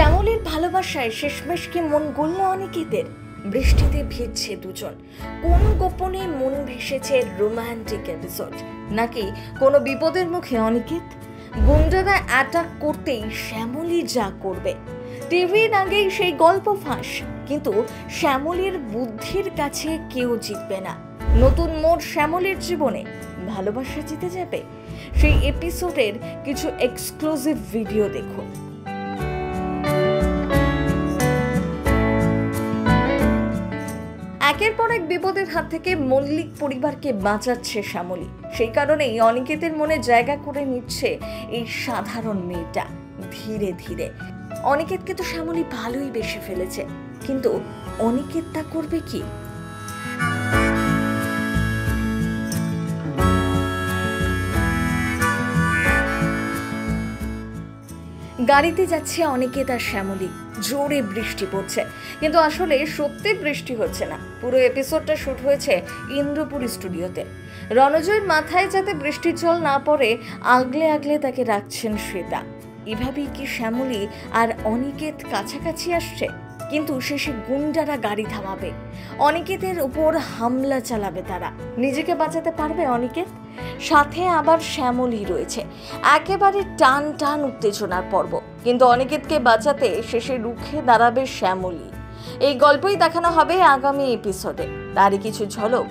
শ্যামলীর ভালোবাসায় শেষমেশ কি মন গলল অনিকেতের? বৃষ্টিতে ভিজছে দুজন, কোন গোপনে মন ভেসেছে রোমান্টিক এপিসোড, নাকি কোনো বিপদের মুখে অনিকেত? গুন্ডারা অ্যাটাক করতেই শ্যামলী যা করবে, টিভির আগেই সেই গল্প ফাঁস। কিন্তু শ্যামলীর বুদ্ধির কাছে কেউ জিতবে না। নতুন মোড় শ্যামলীর জীবনে, ভালোবাসা জিতে যাবে। সেই এপিসোডের কিছু এক্সক্লুসিভ ভিডিও দেখুন। একের পর এক বিপদের হাত থেকে মল্লিক পরিবারকে বাঁচাচ্ছে শ্যামলী। সেই কারণেই অনিকেতের মনে জায়গা করে নিচ্ছে এই সাধারণ মেয়েটা ধীরে ধীরে। অনিকেতকে তো শ্যামলী ভালোই বেসে ফেলেছে, কিন্তু অনিকেত তা করবে কি? গাড়িতে যাচ্ছে অনিকেত আর শ্যামলী, জোরে বৃষ্টি পড়ছে, কিন্তু আসলে সত্যি বৃষ্টি হচ্ছে না। পুরো এপিসোডটা শুট হয়েছে ইন্দ্রপুর স্টুডিওতে। রণজয়ের মাথায় যাতে বৃষ্টির জল না পড়ে আগলে আগলে তাকে রাখছেন শ্বেতা। এভাবেই কি শ্যামলী আর অনিকেত কাছাকাছি আসছে? কিন্তু শেষে গুন্ডারা গাড়ি থামাবে, অনিকেতের উপর হামলা চালাবে তারা। নিজেকে বাঁচাতে পারবে অনিকেত? সাথে আবার শ্যামলী রয়েছে। একেবারে টান টান উত্তেজনার পর্ব, কিন্তু অনিকেতকে বাঁচাতে শেষে রুখে দাঁড়াবে শ্যামলী। এই গল্পই দেখানো হবে আগামী এপিসোডে। তারই কিছু ঝলক।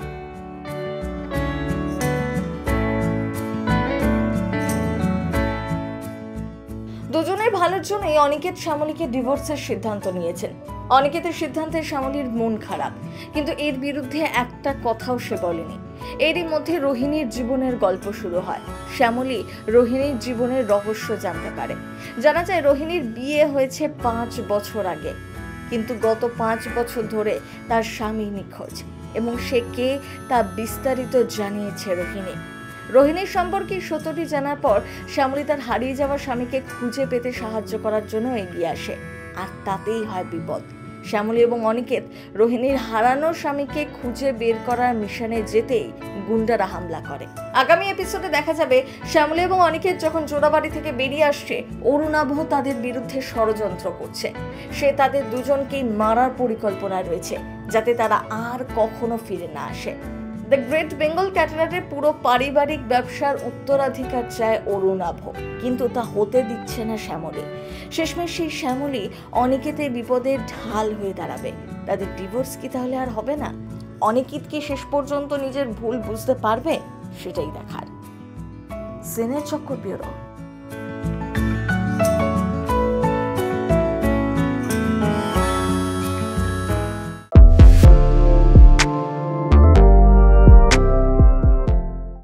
দুজনের ভালোর জন্যই অনিকেত শ্যামলীকে ডিভোর্সের সিদ্ধান্ত নিয়েছেন। অনিকেতের সিদ্ধান্তে শ্যামলীর মন খারাপ, কিন্তু এর বিরুদ্ধে একটা কথাও সে বলেনি। এরই মধ্যে রোহিণীর জীবনের গল্প শুরু হয়। শ্যামলী রোহিণীর জীবনের রহস্য জানতে পারে। জানা যায় রোহিণীর বিয়ে হয়েছে 5 বছর আগে, কিন্তু গত 5 বছর ধরে তার স্বামী নিখোঁজ, এবং সে কে তা বিস্তারিত জানিয়েছে রোহিণী। রোহিণীর সম্পর্কে সত্যটি জানার পর শ্যামলী তার হারিয়ে যাওয়া স্বামীকে খুঁজে পেতে সাহায্য করার জন্য এগিয়ে আসে, আর তাতেই হয় বিপদ। শ্যামলী এবং অনিকেত রোহিণীর হারানো স্বামীকে খুঁজে বের করার মিশনে যেতেই গুন্ডারা হামলা করে। আগামী এপিসোডে দেখা যাবে শ্যামলী এবং অনিকেত যখন জোড়াবাড়ি থেকে বেরিয়ে আসছে, অরুণাভ তাদের বিরুদ্ধে ষড়যন্ত্র করছে। সে তাদের দুজনকেই মারার পরিকল্পনা রয়েছে, যাতে তারা আর কখনো ফিরে না আসে। দ্য গ্রেট বেঙ্গল ক্যাটারারের পুরো পারিবারিক ব্যবসার উত্তরাধিকার চায় অরুণাভ, কিন্তু তা হতে দিচ্ছে না শ্যামলী। শেষমেশ সেই শ্যামলী অনিকেতের বিপদের ঢাল হয়ে দাঁড়াবে। তাদের ডিভোর্স কি তাহলে আর হবে না? অনিকেত কি শেষ পর্যন্ত নিজের ভুল বুঝতে পারবে? সেটাই দেখার। সিনে চক্র ব্যুরো।